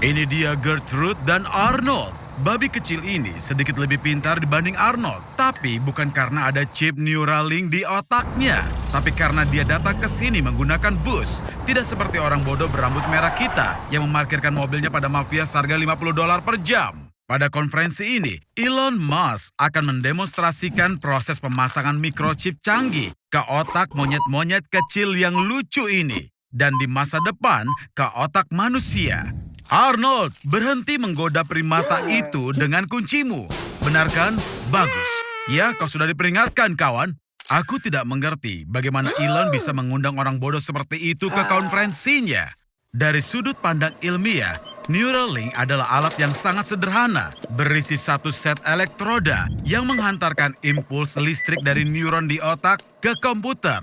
Ini dia Gertrude dan Arnold. Babi kecil ini sedikit lebih pintar dibanding Arnold. Tapi bukan karena ada chip Neuralink di otaknya. Tapi karena dia datang ke sini menggunakan bus. Tidak seperti orang bodoh berambut merah kita yang memarkirkan mobilnya pada mafia seharga $50 per jam. Pada konferensi ini, Elon Musk akan mendemonstrasikan proses pemasangan microchip canggih ke otak monyet-monyet kecil yang lucu ini. Dan di masa depan, ke otak manusia. Arnold, berhenti menggoda primata itu dengan kuncimu. Benar kan? Bagus. Ya, kau sudah diperingatkan, kawan. Aku tidak mengerti bagaimana Elon bisa mengundang orang bodoh seperti itu ke konferensinya. Dari sudut pandang ilmiah, Neuralink adalah alat yang sangat sederhana, berisi satu set elektroda yang menghantarkan impuls listrik dari neuron di otak ke komputer.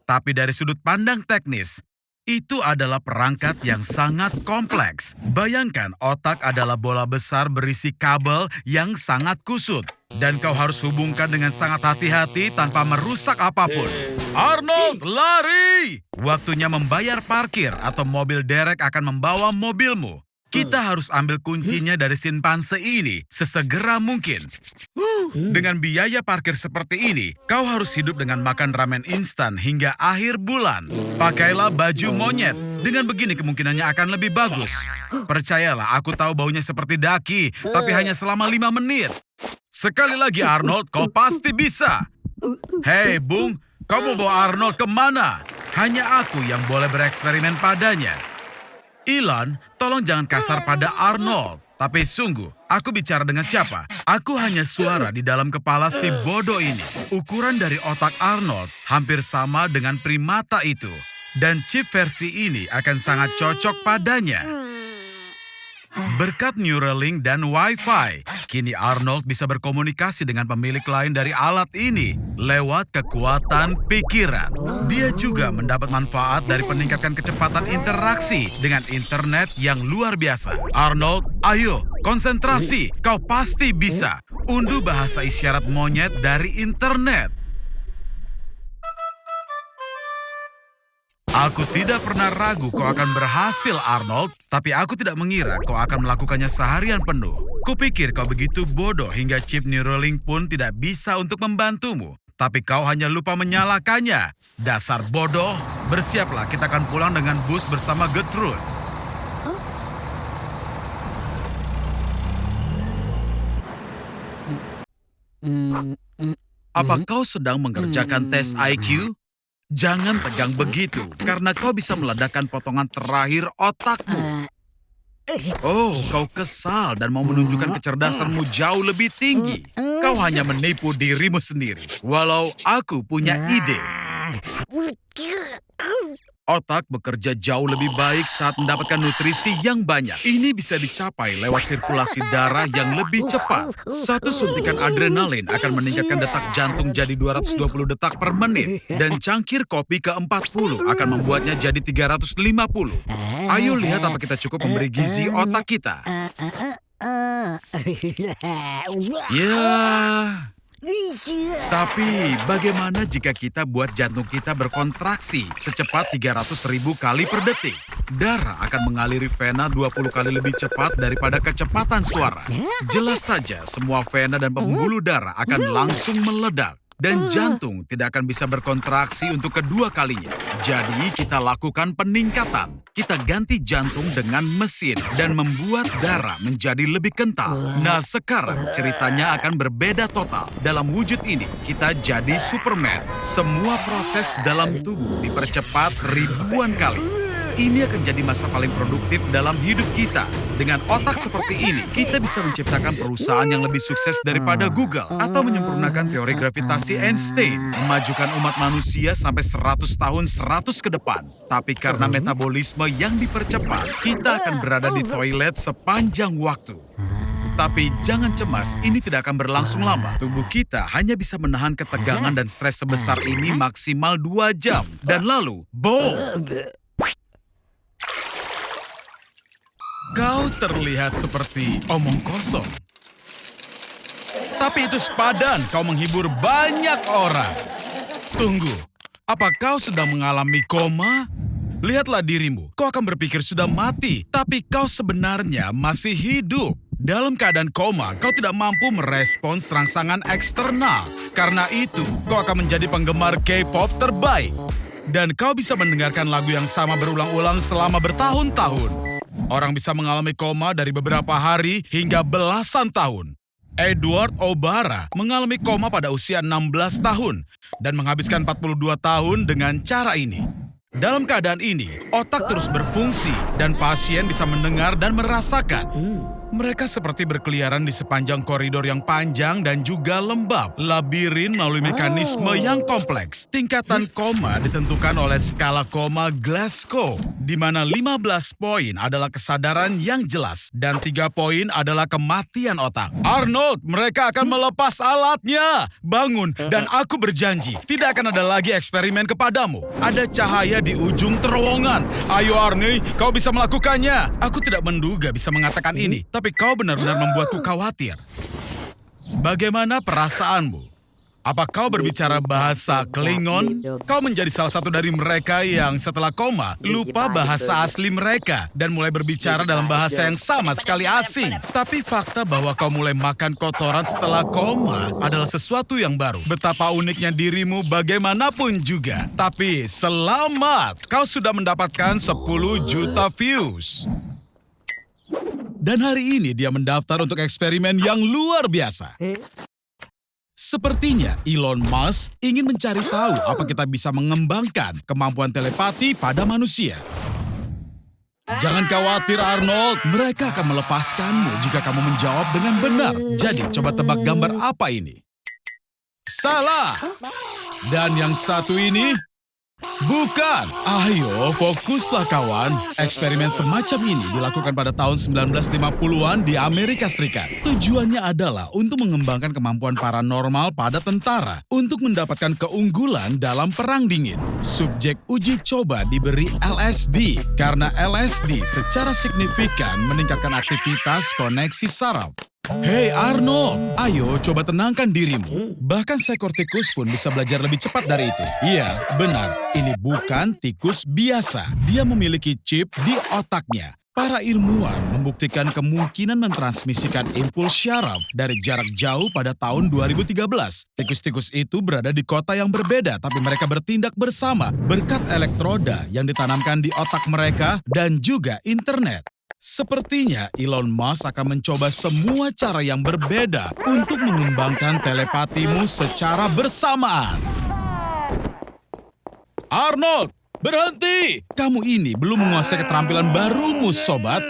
Tapi dari sudut pandang teknis, itu adalah perangkat yang sangat kompleks. Bayangkan otak adalah bola besar berisi kabel yang sangat kusut. Dan kau harus hubungkan dengan sangat hati-hati tanpa merusak apapun. Arnold, lari! Waktunya membayar parkir atau mobil derek akan membawa mobilmu. Kita harus ambil kuncinya dari simpanse ini sesegera mungkin. Dengan biaya parkir seperti ini, kau harus hidup dengan makan ramen instan hingga akhir bulan. Pakailah baju monyet. Dengan begini kemungkinannya akan lebih bagus. Percayalah, aku tahu baunya seperti daki, tapi hanya selama 5 menit. Sekali lagi Arnold, kau pasti bisa. Hei Bung, kau mau bawa Arnold kemana? Hanya aku yang boleh bereksperimen padanya. Elon, tolong jangan kasar pada Arnold. Tapi sungguh, aku bicara dengan siapa? Aku hanya suara di dalam kepala si bodoh ini. Ukuran dari otak Arnold hampir sama dengan primata itu. Dan chip versi ini akan sangat cocok padanya. Berkat Neuralink dan Wi-Fi, kini Arnold bisa berkomunikasi dengan pemilik lain dari alat ini lewat kekuatan pikiran. Dia juga mendapat manfaat dari peningkatan kecepatan interaksi dengan internet yang luar biasa. Arnold, ayo, konsentrasi, kau pasti bisa. Unduh bahasa isyarat monyet dari internet. Aku tidak pernah ragu kau akan berhasil, Arnold. Tapi aku tidak mengira kau akan melakukannya seharian penuh. Kupikir kau begitu bodoh hingga chip Neuralink pun tidak bisa untuk membantumu. Tapi kau hanya lupa menyalakannya. Dasar bodoh. Bersiaplah, kita akan pulang dengan bus bersama Gertrude. Apa kau sedang mengerjakan tes IQ? Jangan tegang begitu, karena kau bisa meledakkan potongan terakhir otakmu. Oh, kau kesal dan mau menunjukkan kecerdasanmu jauh lebih tinggi. Kau hanya menipu dirimu sendiri, walau aku punya ide. Otak bekerja jauh lebih baik saat mendapatkan nutrisi yang banyak. Ini bisa dicapai lewat sirkulasi darah yang lebih cepat. Satu suntikan adrenalin akan meningkatkan detak jantung jadi 220 detak per menit. Dan cangkir kopi ke-40 akan membuatnya jadi 350. Ayo lihat apa kita cukup memberi gizi otak kita. Ya... Tapi bagaimana jika kita buat jantung kita berkontraksi secepat 300.000 kali per detik? Darah akan mengaliri vena 20 kali lebih cepat daripada kecepatan suara. Jelas saja semua vena dan pembuluh darah akan langsung meledak. Dan jantung tidak akan bisa berkontraksi untuk kedua kalinya. Jadi kita lakukan peningkatan. Kita ganti jantung dengan mesin dan membuat darah menjadi lebih kental. Nah sekarang ceritanya akan berbeda total. Dalam wujud ini kita jadi Superman. Semua proses dalam tubuh dipercepat ribuan kali. Ini akan jadi masa paling produktif dalam hidup kita. Dengan otak seperti ini, kita bisa menciptakan perusahaan yang lebih sukses daripada Google atau menyempurnakan teori gravitasi Einstein, memajukan umat manusia sampai 100 tahun 100 ke depan. Tapi karena metabolisme yang dipercepat, kita akan berada di toilet sepanjang waktu. Tapi jangan cemas, ini tidak akan berlangsung lama. Tubuh kita hanya bisa menahan ketegangan dan stres sebesar ini maksimal 2 jam. Dan lalu, boom! Kau terlihat seperti omong kosong. Tapi itu sepadan, kau menghibur banyak orang. Tunggu, apa kau sedang mengalami koma? lihatlah dirimu. Kau akan berpikir sudah mati, tapi kau sebenarnya masih hidup. Dalam keadaan koma, kau tidak mampu merespons rangsangan eksternal. Karena itu, kau akan menjadi penggemar K-pop terbaik. Dan kau bisa mendengarkan lagu yang sama berulang-ulang selama bertahun-tahun. Orang bisa mengalami koma dari beberapa hari hingga belasan tahun. Edward O'Bara mengalami koma pada usia 16 tahun dan menghabiskan 42 tahun dengan cara ini. Dalam keadaan ini, otak terus berfungsi dan pasien bisa mendengar dan merasakan. Mereka seperti berkeliaran di sepanjang koridor yang panjang dan juga lembab, labirin melalui mekanisme yang kompleks. Tingkatan koma ditentukan oleh skala koma Glasgow, di mana 15 poin adalah kesadaran yang jelas dan 3 poin adalah kematian otak. Arnold, mereka akan melepas alatnya. Bangun, dan aku berjanji, tidak akan ada lagi eksperimen kepadamu. Ada cahaya di ujung terowongan. Ayo Arnie, kau bisa melakukannya. Aku tidak menduga bisa mengatakan ini, tapi kau benar-benar membuatku khawatir. Bagaimana perasaanmu? Apa kau berbicara bahasa Klingon? Kau menjadi salah satu dari mereka yang setelah koma lupa bahasa asli mereka dan mulai berbicara dalam bahasa yang sama sekali asing. Tapi fakta bahwa kau mulai makan kotoran setelah koma adalah sesuatu yang baru. Betapa uniknya dirimu bagaimanapun juga. Tapi selamat, kau sudah mendapatkan 10 juta views. Dan hari ini dia mendaftar untuk eksperimen yang luar biasa. Sepertinya Elon Musk ingin mencari tahu apa kita bisa mengembangkan kemampuan telepati pada manusia. Jangan khawatir Arnold, mereka akan melepaskanmu jika kamu menjawab dengan benar. Jadi coba tebak gambar apa ini? Salah! Dan yang satu ini? Bukan! Ayo, fokuslah kawan. Eksperimen semacam ini dilakukan pada tahun 1950-an di Amerika Serikat. Tujuannya adalah untuk mengembangkan kemampuan paranormal pada tentara untuk mendapatkan keunggulan dalam perang dingin. Subjek uji coba diberi LSD karena LSD secara signifikan meningkatkan aktivitas koneksi saraf. Hei Arnold, ayo coba tenangkan dirimu. Bahkan seekor tikus pun bisa belajar lebih cepat dari itu. Iya, benar. Ini bukan tikus biasa. Dia memiliki chip di otaknya. Para ilmuwan membuktikan kemungkinan mentransmisikan impuls syaraf dari jarak jauh pada tahun 2013. Tikus-tikus itu berada di kota yang berbeda, tapi mereka bertindak bersama berkat elektroda yang ditanamkan di otak mereka dan juga internet. Sepertinya Elon Musk akan mencoba semua cara yang berbeda untuk mengembangkan telepatimu secara bersamaan. Arnold, berhenti! Kamu ini belum menguasai keterampilan barumu, sobat.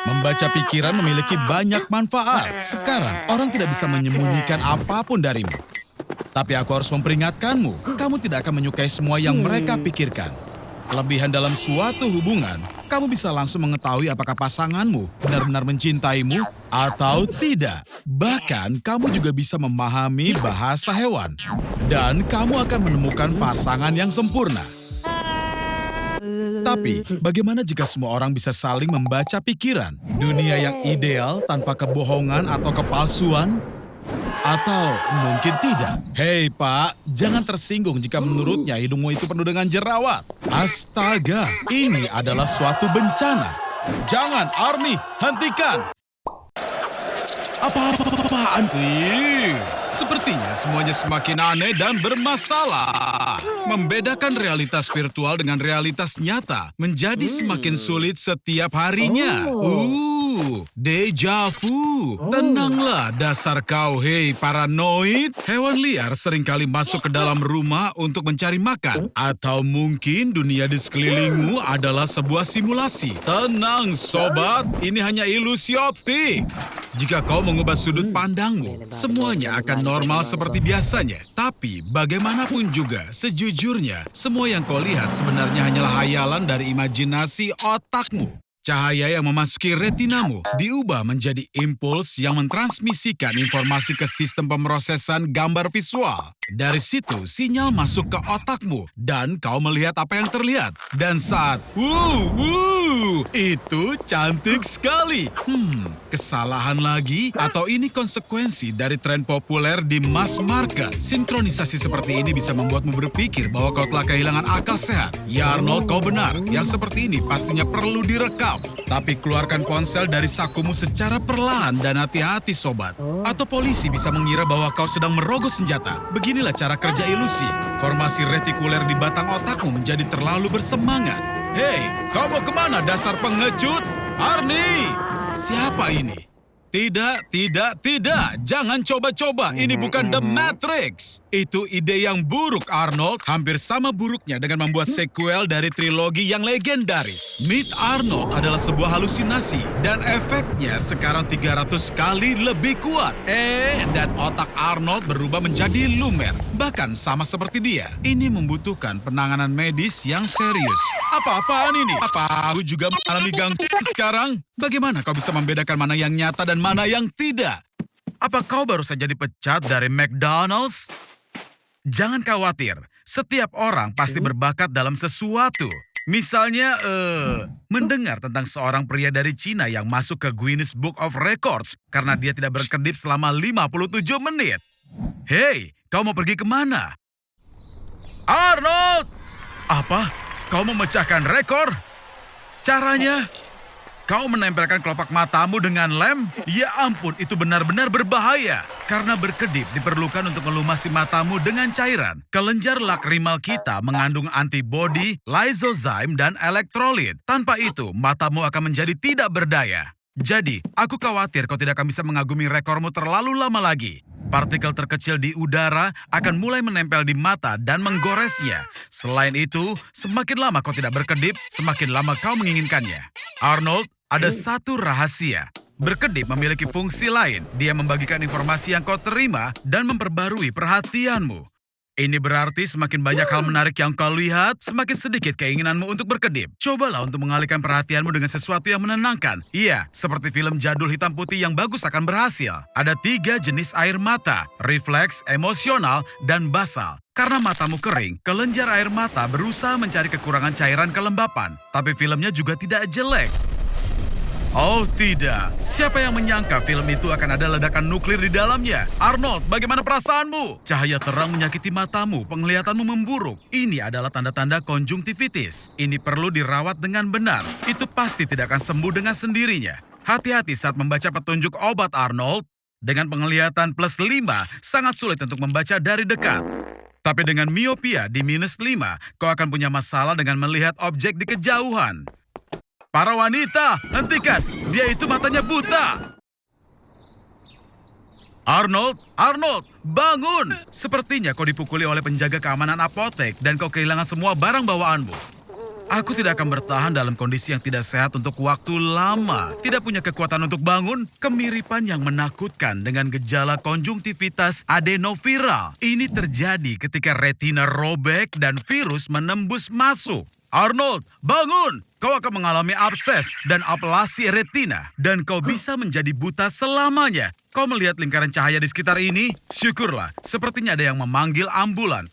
Membaca pikiran memiliki banyak manfaat. Sekarang, orang tidak bisa menyembunyikan apapun darimu. Tapi aku harus memperingatkanmu, kamu tidak akan menyukai semua yang mereka pikirkan. Kelebihan dalam suatu hubungan, kamu bisa langsung mengetahui apakah pasanganmu benar-benar mencintaimu atau tidak. Bahkan, kamu juga bisa memahami bahasa hewan. Dan kamu akan menemukan pasangan yang sempurna. Tapi, bagaimana jika semua orang bisa saling membaca pikiran? Dunia yang ideal tanpa kebohongan atau kepalsuan? Atau mungkin tidak. Hei Pak, jangan tersinggung jika menurutnya hidungmu itu penuh dengan jerawat. Astaga, ini adalah suatu bencana. Jangan, Arnie, hentikan. Apa-apaan? Sepertinya semuanya semakin aneh dan bermasalah. Membedakan realitas virtual dengan realitas nyata menjadi semakin sulit setiap harinya. Deja vu. Tenanglah dasar kau, hei paranoid. Hewan liar seringkali masuk ke dalam rumah untuk mencari makan. Atau mungkin dunia di sekelilingmu adalah sebuah simulasi. Tenang sobat, ini hanya ilusi optik. Jika kau mengubah sudut pandangmu, semuanya akan normal seperti biasanya. Tapi bagaimanapun juga, sejujurnya, semua yang kau lihat sebenarnya hanyalah hayalan dari imajinasi otakmu. Cahaya yang memasuki retinamu diubah menjadi impuls yang mentransmisikan informasi ke sistem pemrosesan gambar visual. Dari situ, sinyal masuk ke otakmu dan kau melihat apa yang terlihat. Dan saat Itu cantik sekali. Kesalahan lagi? Atau ini konsekuensi dari tren populer di mass market? Sinkronisasi seperti ini bisa membuatmu berpikir bahwa kau telah kehilangan akal sehat. Ya Arnold, kau benar. Yang seperti ini pastinya perlu direkam. Tapi keluarkan ponsel dari sakumu secara perlahan dan hati-hati sobat. Atau polisi bisa mengira bahwa kau sedang merogoh senjata. Beginilah cara kerja ilusi. Formasi retikuler di batang otakmu menjadi terlalu bersemangat. Hei, kau mau kemana dasar pengecut? Arnie! Siapa ini? Tidak. Jangan coba-coba. Ini bukan The Matrix. Itu ide yang buruk, Arnold. Hampir sama buruknya dengan membuat sequel dari trilogi yang legendaris. Meet Arnold adalah sebuah halusinasi. Dan efeknya sekarang 300 kali lebih kuat. Dan otak Arnold berubah menjadi lumer. Bahkan sama seperti dia. Ini membutuhkan penanganan medis yang serius. Apa-apaan ini? Apa aku juga mengalami gangguan sekarang? Bagaimana kau bisa membedakan mana yang nyata dan mana yang tidak? Apa kau baru saja dipecat dari McDonald's? Jangan khawatir, setiap orang pasti berbakat dalam sesuatu. Misalnya, mendengar tentang seorang pria dari Cina yang masuk ke Guinness Book of Records karena dia tidak berkedip selama 57 menit. Hei, kau mau pergi kemana? Arnold! Apa? Kau memecahkan rekor? Caranya? Kau menempelkan kelopak matamu dengan lem? Ya ampun, itu benar-benar berbahaya. Karena berkedip diperlukan untuk melumasi matamu dengan cairan. Kelenjar lakrimal kita mengandung antibodi, lysozyme, dan elektrolit. Tanpa itu, matamu akan menjadi tidak berdaya. Jadi, aku khawatir kau tidak akan bisa mengagumi rekormu terlalu lama lagi. Partikel terkecil di udara akan mulai menempel di mata dan menggoresnya. Selain itu, semakin lama kau tidak berkedip, semakin lama kau menginginkannya. Arnold, ada satu rahasia. Berkedip memiliki fungsi lain. Dia membagikan informasi yang kau terima dan memperbarui perhatianmu. Ini berarti semakin banyak hal menarik yang kau lihat, semakin sedikit keinginanmu untuk berkedip. Cobalah untuk mengalihkan perhatianmu dengan sesuatu yang menenangkan. Iya, seperti film jadul hitam putih yang bagus akan berhasil. Ada 3 jenis air mata, refleks, emosional, dan basal. Karena matamu kering, kelenjar air mata berusaha mencari kekurangan cairan kelembapan. Tapi filmnya juga tidak jelek. Oh tidak, siapa yang menyangka film itu akan ada ledakan nuklir di dalamnya? Arnold, bagaimana perasaanmu? Cahaya terang menyakiti matamu, penglihatanmu memburuk. Ini adalah tanda-tanda konjungtivitis. Ini perlu dirawat dengan benar. Itu pasti tidak akan sembuh dengan sendirinya. Hati-hati saat membaca petunjuk obat Arnold. Dengan penglihatan +5, sangat sulit untuk membaca dari dekat. Tapi dengan miopia di -5, kau akan punya masalah dengan melihat objek di kejauhan. Para wanita, hentikan! Dia itu matanya buta! Arnold, bangun! Sepertinya kau dipukuli oleh penjaga keamanan apotek dan kau kehilangan semua barang bawaanmu. Aku tidak akan bertahan dalam kondisi yang tidak sehat untuk waktu lama. Tidak punya kekuatan untuk bangun, kemiripan yang menakutkan dengan gejala konjungtivitas adenoviral. Ini terjadi ketika retina robek dan virus menembus masuk. Arnold, bangun! Kau akan mengalami abses dan ablasi retina. Dan kau bisa menjadi buta selamanya. Kau melihat lingkaran cahaya di sekitar ini? Syukurlah, sepertinya ada yang memanggil ambulan.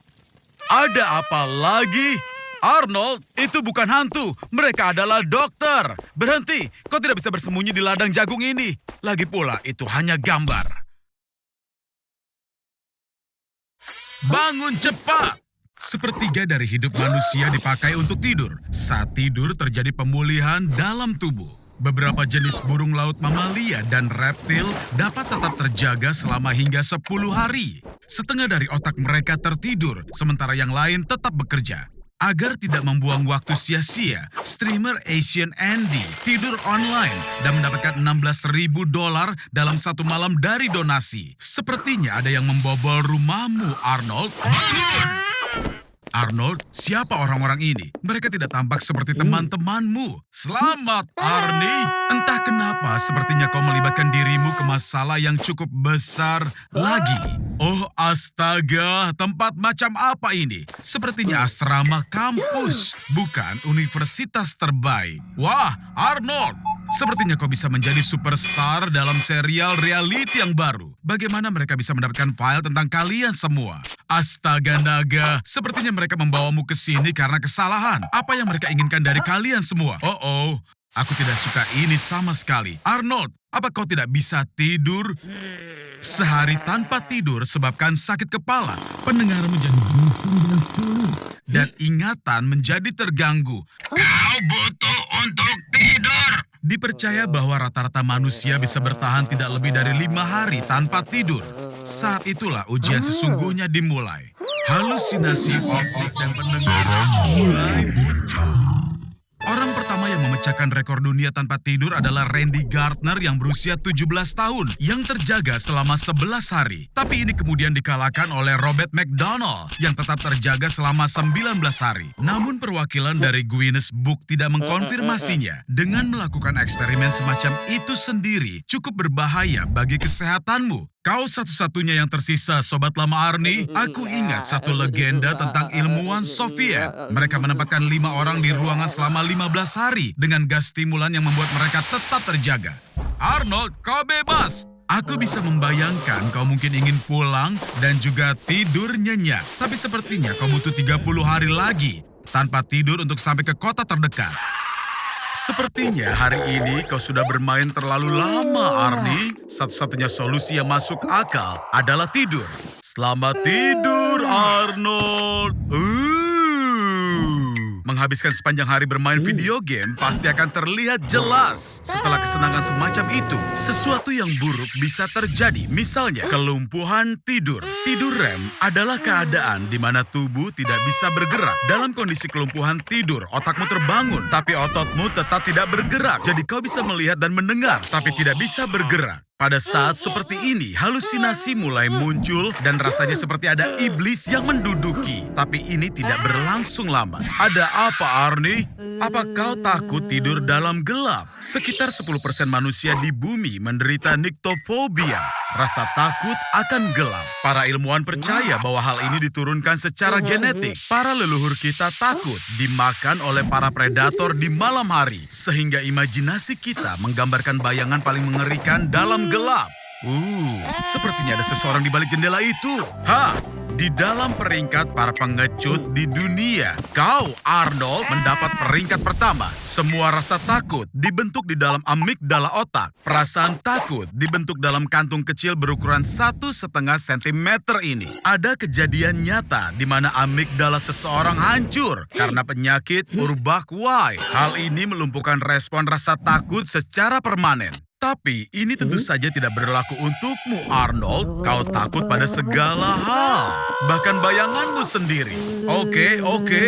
Ada apa lagi? Arnold, itu bukan hantu. Mereka adalah dokter. Berhenti, kau tidak bisa bersembunyi di ladang jagung ini. Lagi pula, itu hanya gambar. Bangun cepat! Sepertiga dari hidup manusia dipakai untuk tidur. Saat tidur terjadi pemulihan dalam tubuh. Beberapa jenis burung laut mamalia dan reptil dapat tetap terjaga selama hingga 10 hari. Setengah dari otak mereka tertidur, sementara yang lain tetap bekerja. Agar tidak membuang waktu sia-sia, streamer Asian Andy tidur online dan mendapatkan $16.000 dalam satu malam dari donasi. Sepertinya ada yang membobol rumahmu, Arnold. Arnold, siapa orang-orang ini? Mereka tidak tampak seperti teman-temanmu. Selamat, Arnie. Entah kenapa, sepertinya kau melibatkan dirimu ke masalah yang cukup besar lagi. Oh astaga, tempat macam apa ini? Sepertinya asrama kampus, bukan universitas terbaik. Wah, Arnold, sepertinya kau bisa menjadi superstar dalam serial reality yang baru. Bagaimana mereka bisa mendapatkan file tentang kalian semua? Astaga naga, sepertinya mereka membawamu ke sini karena kesalahan. Apa yang mereka inginkan dari kalian semua? Oh, Aku tidak suka ini sama sekali. Arnold, apa kau tidak bisa tidur? Sehari tanpa tidur sebabkan sakit kepala, pendengaran menjadi bising dan sulit, dan ingatan menjadi terganggu. Kau butuh untuk tidur. Dipercaya bahwa rata-rata manusia bisa bertahan tidak lebih dari 5 hari tanpa tidur. Saat itulah ujian sesungguhnya dimulai. Halusinasi otak dan pendengaran mulai muncul. Orang pertama yang memecahkan rekor dunia tanpa tidur adalah Randy Gardner yang berusia 17 tahun yang terjaga selama 11 hari. Tapi ini kemudian dikalahkan oleh Robert McDonald yang tetap terjaga selama 19 hari. Namun perwakilan dari Guinness Book tidak mengkonfirmasinya. Dengan melakukan eksperimen semacam itu sendiri cukup berbahaya bagi kesehatanmu. Kau satu-satunya yang tersisa, Sobat Lama Arnie. Aku ingat satu legenda tentang ilmuwan Soviet. Mereka menempatkan 5 orang di ruangan selama 15 hari dengan gas stimulan yang membuat mereka tetap terjaga. Arnold, kau bebas! Aku bisa membayangkan kau mungkin ingin pulang dan juga tidur nyenyak. Tapi sepertinya kau butuh 30 hari lagi tanpa tidur untuk sampai ke kota terdekat. Sepertinya hari ini kau sudah bermain terlalu lama, Arnie. Satu-satunya solusi yang masuk akal adalah tidur. Selamat tidur, Arnold. Menghabiskan sepanjang hari bermain video game pasti akan terlihat jelas. Setelah kesenangan semacam itu, sesuatu yang buruk bisa terjadi. Misalnya, kelumpuhan tidur. Tidur REM adalah keadaan di mana tubuh tidak bisa bergerak. Dalam kondisi kelumpuhan tidur, otakmu terbangun, tapi ototmu tetap tidak bergerak. Jadi kau bisa melihat dan mendengar, tapi tidak bisa bergerak. Pada saat seperti ini, halusinasi mulai muncul dan rasanya seperti ada iblis yang menduduki. Tapi ini tidak berlangsung lama. Ada apa, Arnie? Apa kau takut tidur dalam gelap? Sekitar 10% manusia di bumi menderita nyctophobia, rasa takut akan gelap. Para ilmuwan percaya bahwa hal ini diturunkan secara genetik. Para leluhur kita takut dimakan oleh para predator di malam hari, sehingga imajinasi kita menggambarkan bayangan paling mengerikan dalam gelap. Sepertinya ada seseorang di balik jendela itu. Di dalam peringkat para pengecut di dunia, kau, Arnold, mendapat peringkat pertama. Semua rasa takut dibentuk di dalam amigdala otak. Perasaan takut dibentuk dalam kantung kecil berukuran 1,5 cm ini. Ada kejadian nyata di mana amigdala seseorang hancur karena penyakit Urbach-White. Hal ini melumpuhkan respon rasa takut secara permanen. Tapi ini tentu saja tidak berlaku untukmu, Arnold. Kau takut pada segala hal, bahkan bayanganmu sendiri. Oke,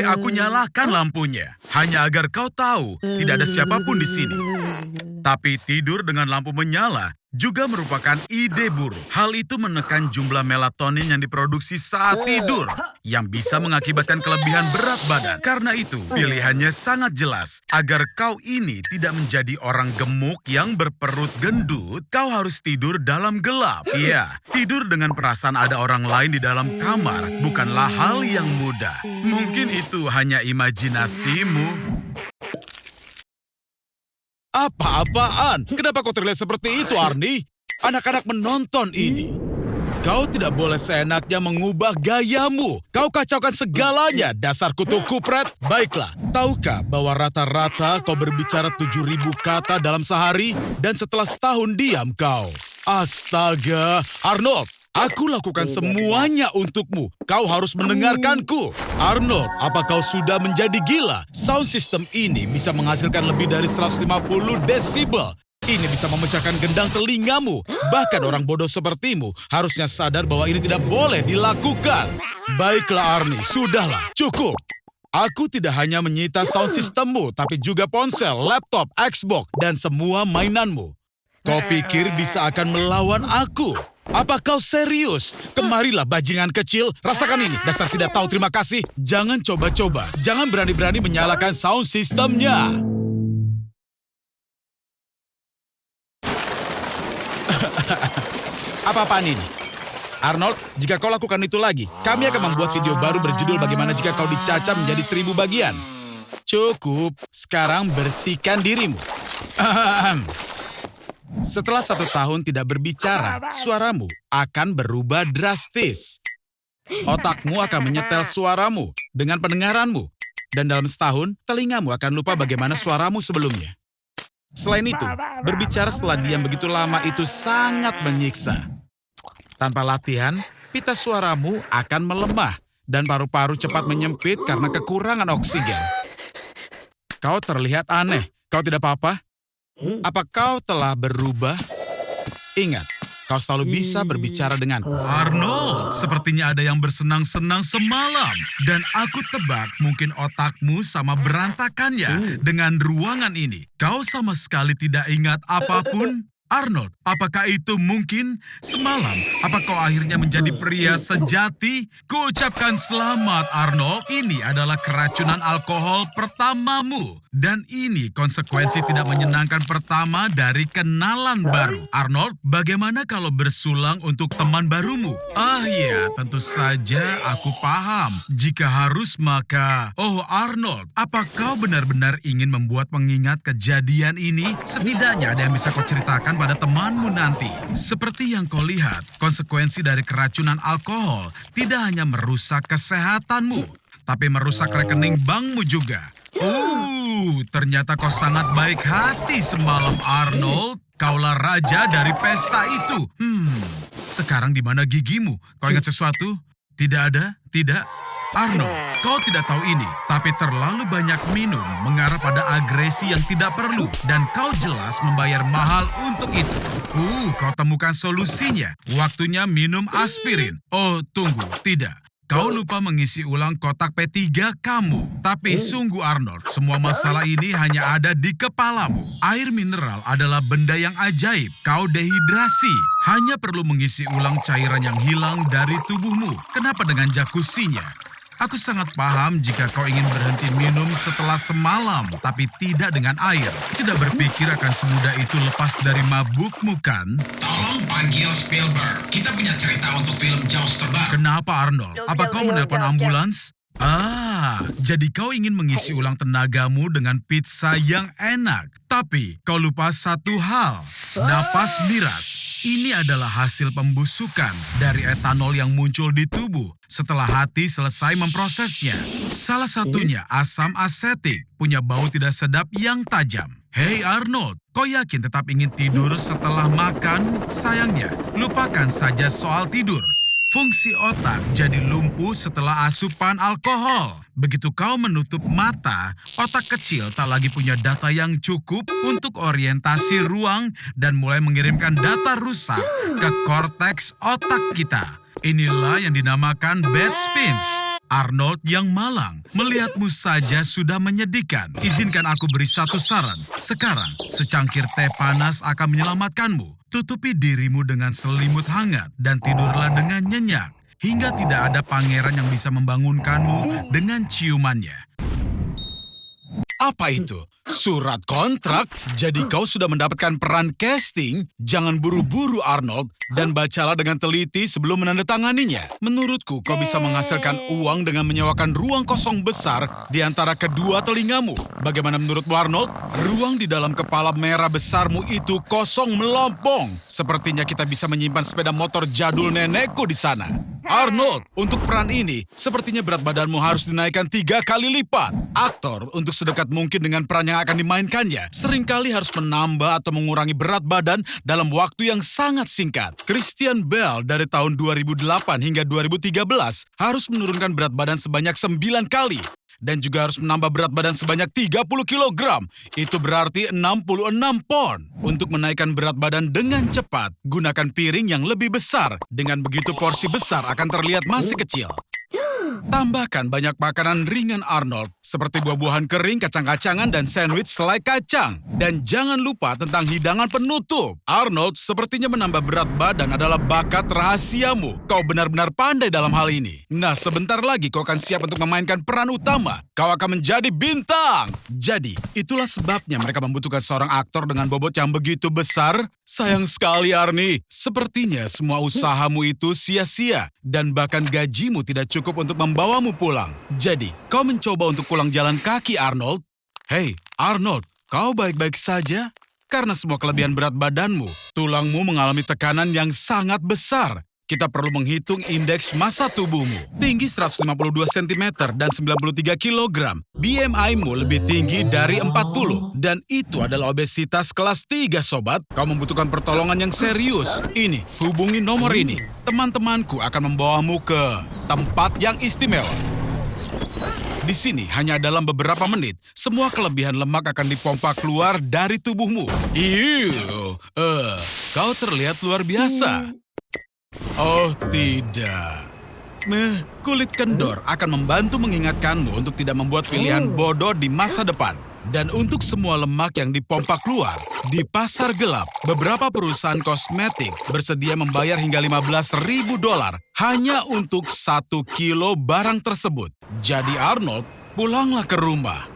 aku nyalakan lampunya. Hanya agar kau tahu, tidak ada siapapun di sini. Tapi tidur dengan lampu menyala juga merupakan ide buruk. Hal itu menekan jumlah melatonin yang diproduksi saat tidur, yang bisa mengakibatkan kelebihan berat badan. Karena itu, pilihannya sangat jelas. Agar kau ini tidak menjadi orang gemuk yang berperut gendut, kau harus tidur dalam gelap. Iya, tidur dengan perasaan ada orang lain di dalam kamar bukanlah hal yang mudah. Mungkin itu hanya imajinasimu. Apa-apaan? Kenapa kau terlihat seperti itu, Arnie? Anak-anak menonton ini. Kau tidak boleh seenaknya mengubah gayamu. Kau kacaukan segalanya, dasar kutu kupret. Baiklah, tahukah bahwa rata-rata kau berbicara 7.000 kata dalam sehari? Dan setelah setahun diam kau. Astaga, Arnold. Aku lakukan semuanya untukmu. Kau harus mendengarkanku. Arnold, apa kau sudah menjadi gila? Sound system ini bisa menghasilkan lebih dari 150 desibel. Ini bisa memecahkan gendang telingamu. Bahkan orang bodoh sepertimu harusnya sadar bahwa ini tidak boleh dilakukan. Baiklah Arnie, sudahlah, cukup. Aku tidak hanya menyita sound systemmu, tapi juga ponsel, laptop, Xbox, dan semua mainanmu. Kau pikir bisa akan melawan aku? Apa kau serius? Kemarilah bajingan kecil, rasakan ini. Dasar tidak tahu terima kasih. Jangan coba-coba. Jangan berani-berani menyalakan sound systemnya. Apa-apaan ini? Arnold, jika kau lakukan itu lagi, kami akan membuat video baru berjudul bagaimana jika kau dicacah menjadi 1000 bagian. Cukup, sekarang bersihkan dirimu. Setelah 1 tahun tidak berbicara, suaramu akan berubah drastis. Otakmu akan menyetel suaramu dengan pendengaranmu. Dan dalam setahun, telingamu akan lupa bagaimana suaramu sebelumnya. Selain itu, berbicara setelah diam begitu lama itu sangat menyiksa. Tanpa latihan, pita suaramu akan melemah dan paru-paru cepat menyempit karena kekurangan oksigen. Kau terlihat aneh. Kau tidak apa-apa? Apa kau telah berubah? Ingat, kau selalu bisa berbicara dengan Arnold. Sepertinya ada yang bersenang-senang semalam. Dan aku tebak mungkin otakmu sama berantakannya dengan ruangan ini. Kau sama sekali tidak ingat apapun? Arnold, apakah itu mungkin? Semalam, apa kau akhirnya menjadi pria sejati? Kuucapkan selamat, Arnold. Ini adalah keracunan alkohol pertamamu. Dan ini konsekuensi tidak menyenangkan pertama dari kenalan baru. Arnold, bagaimana kalau bersulang untuk teman barumu? Ah ya, tentu saja aku paham. Jika harus maka... Oh Arnold, apa kau benar-benar ingin membuat pengingat kejadian ini? Setidaknya ada yang bisa kau ceritakan pada temanmu nanti. Seperti yang kau lihat, konsekuensi dari keracunan alkohol tidak hanya merusak kesehatanmu, tapi merusak rekening bankmu juga. Ternyata kau sangat baik hati semalam, Arnold. Kaulah raja dari pesta itu. Sekarang di mana gigimu? Kau ingat sesuatu? Tidak ada? Tidak? Arnold, kau tidak tahu ini, tapi terlalu banyak minum mengarah pada agresi yang tidak perlu, dan kau jelas membayar mahal untuk itu. Kau temukan solusinya. Waktunya minum aspirin. Oh, tunggu, tidak. Kau lupa mengisi ulang kotak P3 kamu. Tapi sungguh Arnold, semua masalah ini hanya ada di kepalamu. Air mineral adalah benda yang ajaib. Kau dehidrasi. Hanya perlu mengisi ulang cairan yang hilang dari tubuhmu. Kenapa dengan jacuzzinya? Aku sangat paham jika kau ingin berhenti minum setelah semalam, tapi tidak dengan air. Tidak berpikir akan semudah itu lepas dari mabukmu, kan? Tolong panggil Spielberg. Kita punya cerita untuk film Jaws terbang. Kenapa, Arnold? Apa kau menelpon ambulans? Jadi kau ingin mengisi ulang tenagamu dengan pizza yang enak. Tapi kau lupa satu hal, napas miras. Ini adalah hasil pembusukan dari etanol yang muncul di tubuh setelah hati selesai memprosesnya. Salah satunya asam asetik, punya bau tidak sedap yang tajam. Hei Arnold, kau yakin tetap ingin tidur setelah makan? Sayangnya, lupakan saja soal tidur. Fungsi otak jadi lumpuh setelah asupan alkohol. Begitu kau menutup mata, otak kecil tak lagi punya data yang cukup untuk orientasi ruang dan mulai mengirimkan data rusak ke korteks otak kita. Inilah yang dinamakan bad spins. Arnold yang malang, melihatmu saja sudah menyedihkan. Izinkan aku beri satu saran. Sekarang, secangkir teh panas akan menyelamatkanmu. Tutupi dirimu dengan selimut hangat dan tidurlah dengan nyenyak. Hingga tidak ada pangeran yang bisa membangunkanmu dengan ciumannya. Apa itu? Surat kontrak? Jadi kau sudah mendapatkan peran casting? Jangan buru-buru Arnold, dan bacalah dengan teliti sebelum menandatanganinya. Menurutku kau bisa menghasilkan uang dengan menyewakan ruang kosong besar di antara kedua telingamu. Bagaimana menurutmu Arnold? Ruang di dalam kepala merah besarmu itu kosong melompong. Sepertinya kita bisa menyimpan sepeda motor jadul nenekku di sana. Arnold, untuk peran ini, sepertinya berat badanmu harus dinaikkan 3 kali lipat. Aktor, untuk sedekat mungkin dengan peran yang akan dimainkannya, seringkali harus menambah atau mengurangi berat badan dalam waktu yang sangat singkat. Christian Bale dari tahun 2008 hingga 2013 harus menurunkan berat badan sebanyak 9 kali. Dan juga harus menambah berat badan sebanyak 30 kg. Itu berarti 66 pon. Untuk menaikkan berat badan dengan cepat, gunakan piring yang lebih besar. Dengan begitu porsi besar akan terlihat masih kecil. Tambahkan banyak makanan ringan Arnold, seperti buah-buahan kering, kacang-kacangan, dan sandwich selai kacang. Dan jangan lupa tentang hidangan penutup. Arnold, sepertinya menambah berat badan adalah bakat rahasiamu. Kau benar-benar pandai dalam hal ini. Nah, sebentar lagi kau akan siap untuk memainkan peran utama. Kau akan menjadi bintang. Jadi, itulah sebabnya mereka membutuhkan seorang aktor dengan bobot yang begitu besar. Sayang sekali, Arnie. Sepertinya semua usahamu itu sia-sia. Dan bahkan gajimu tidak cukup untuk membawamu pulang. Jadi, kau mencoba untuk pulang jalan kaki, Arnold. Hei, Arnold, kau baik-baik saja? Karena semua kelebihan berat badanmu, tulangmu mengalami tekanan yang sangat besar. kita perlu menghitung indeks massa tubuhmu. Tinggi 152 cm dan 93 kg. BMI-mu lebih tinggi dari 40. Dan itu adalah obesitas kelas 3, sobat. Kau membutuhkan pertolongan yang serius. Ini, hubungi nomor ini. Teman-temanku akan membawamu ke tempat yang istimewa. Di sini, hanya dalam beberapa menit, semua kelebihan lemak akan dipompa keluar dari tubuhmu. Kau terlihat luar biasa. Oh tidak. Kulit kendor akan membantu mengingatkanmu untuk tidak membuat pilihan bodoh di masa depan. Dan untuk semua lemak yang dipompa keluar, di pasar gelap, beberapa perusahaan kosmetik bersedia membayar hingga $15.000 hanya untuk 1 kilo barang tersebut. Jadi Arnold, pulanglah ke rumah.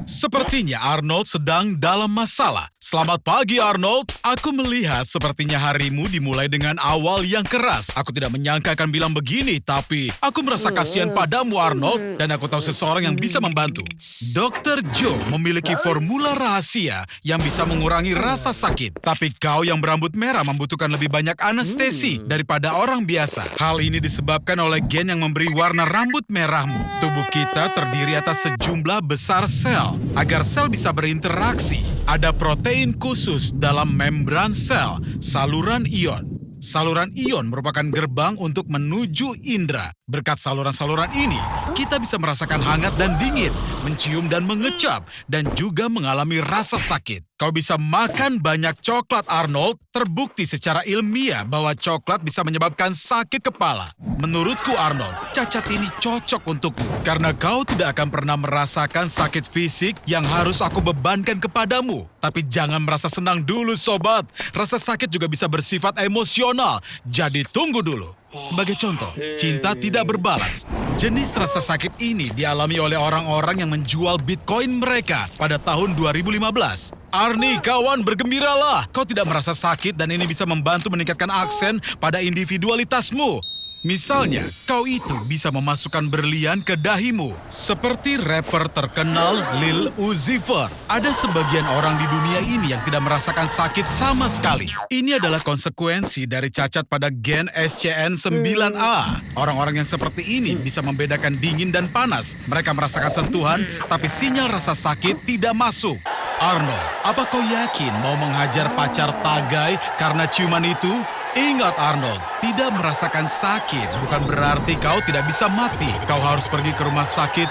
Sepertinya Arnold sedang dalam masalah. Selamat pagi, Arnold. Aku melihat sepertinya harimu dimulai dengan awal yang keras. Aku tidak menyangka akan bilang begini, tapi aku merasa kasihan padamu, Arnold, dan aku tahu seseorang yang bisa membantu. Dr. Joe memiliki formula rahasia yang bisa mengurangi rasa sakit. Tapi kau yang berambut merah membutuhkan lebih banyak anestesi daripada orang biasa. Hal ini disebabkan oleh gen yang memberi warna rambut merahmu. Tubuh kita terdiri atas sejumlah besar sel. Agar sel bisa berinteraksi, ada protein khusus dalam membran sel, saluran ion. Saluran ion merupakan gerbang untuk menuju indera. Berkat saluran-saluran ini, kita bisa merasakan hangat dan dingin, mencium dan mengecap, dan juga mengalami rasa sakit. Kau bisa makan banyak coklat, Arnold. Terbukti secara ilmiah bahwa coklat bisa menyebabkan sakit kepala. Menurutku, Arnold, cacat ini cocok untukmu. Karena kau tidak akan pernah merasakan sakit fisik yang harus aku bebankan kepadamu. Tapi jangan merasa senang dulu, sobat. Rasa sakit juga bisa bersifat emosional. Jadi tunggu dulu. Sebagai contoh, cinta tidak berbalas. Jenis rasa sakit ini dialami oleh orang-orang yang menjual Bitcoin mereka pada tahun 2015. Arnie, kawan, bergembiralah. Kau tidak merasa sakit dan ini bisa membantu meningkatkan aksen pada individualitasmu. Misalnya, kau itu bisa memasukkan berlian ke dahimu. Seperti rapper terkenal Lil Uzi Vert. Ada sebagian orang di dunia ini yang tidak merasakan sakit sama sekali. Ini adalah konsekuensi dari cacat pada gen SCN9A. Orang-orang yang seperti ini bisa membedakan dingin dan panas. Mereka merasakan sentuhan, tapi sinyal rasa sakit tidak masuk. Arnold, apa kau yakin mau menghajar pacar tagai karena ciuman itu? Ingat, Arnold, tidak merasakan sakit bukan berarti kau tidak bisa mati. Kau harus pergi ke rumah sakit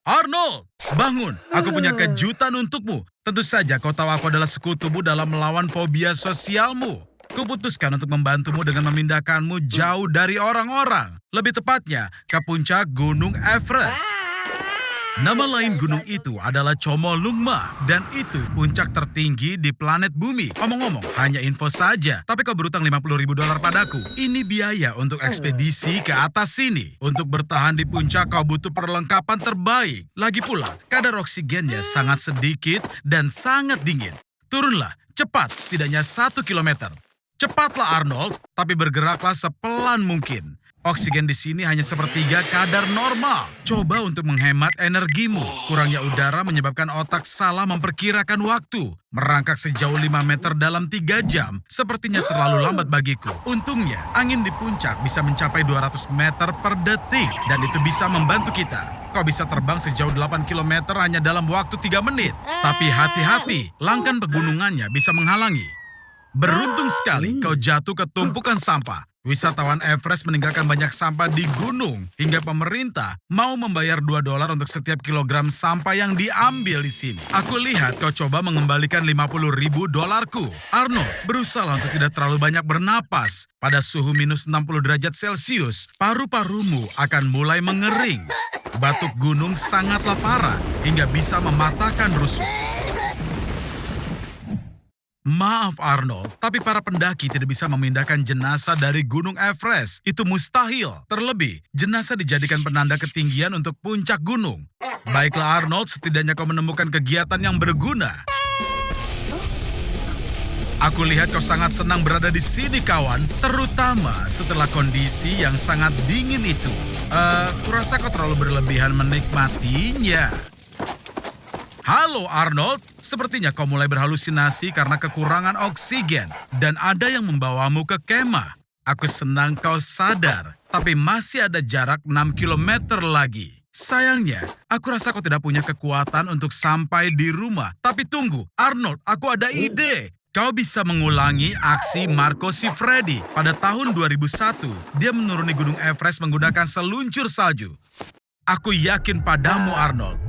Arnold, bangun. Aku punya kejutan untukmu. Tentu saja kau tahu aku adalah sekutumu dalam melawan fobia sosialmu. Kuputuskan untuk membantumu dengan memindahkanmu jauh dari orang-orang. Lebih tepatnya, ke puncak Gunung Everest. Nama lain gunung itu adalah Chomolungma, dan itu puncak tertinggi di planet bumi. Omong-omong, hanya info saja, tapi kau berutang $50.000 padaku. Ini biaya untuk ekspedisi ke atas sini. Untuk bertahan di puncak kau butuh perlengkapan terbaik. Lagi pula, kadar oksigennya sangat sedikit dan sangat dingin. Turunlah, cepat, setidaknya 1 kilometer. Cepatlah Arnold, tapi bergeraklah sepelan mungkin. Oksigen di sini hanya sepertiga kadar normal. Coba untuk menghemat energimu. Kurangnya udara menyebabkan otak salah memperkirakan waktu. Merangkak sejauh 5 meter dalam 3 jam sepertinya terlalu lambat bagiku. Untungnya, angin di puncak bisa mencapai 200 meter per detik dan itu bisa membantu kita. Kau bisa terbang sejauh 8 km hanya dalam waktu 3 menit. Tapi hati-hati, langkan pegunungannya bisa menghalangi. Beruntung sekali kau jatuh ke tumpukan sampah. Wisatawan Everest meninggalkan banyak sampah di gunung hingga pemerintah mau membayar $2 untuk setiap kilogram sampah yang diambil di sini. Aku lihat kau coba mengembalikan $50.000. Arnold, berusaha untuk tidak terlalu banyak bernapas. Pada suhu minus 60 derajat Celcius, paru-parumu akan mulai mengering. Batuk gunung sangatlah parah hingga bisa mematahkan rusuk. Maaf Arnold, tapi para pendaki tidak bisa memindahkan jenazah dari Gunung Everest. Itu mustahil. Terlebih, jenazah dijadikan penanda ketinggian untuk puncak gunung. Baiklah Arnold, setidaknya kau menemukan kegiatan yang berguna. Aku lihat kau sangat senang berada di sini kawan, terutama setelah kondisi yang sangat dingin itu. Kurasa kau terlalu berlebihan menikmatinya. Halo Arnold, sepertinya kau mulai berhalusinasi karena kekurangan oksigen dan ada yang membawamu ke kemah. Aku senang kau sadar, tapi masih ada jarak 6 kilometer lagi. Sayangnya, aku rasa kau tidak punya kekuatan untuk sampai di rumah. Tapi tunggu, Arnold, aku ada ide. Kau bisa mengulangi aksi Marco Siffredi pada tahun 2001. Dia menuruni Gunung Everest menggunakan seluncur salju. Aku yakin padamu, Arnold.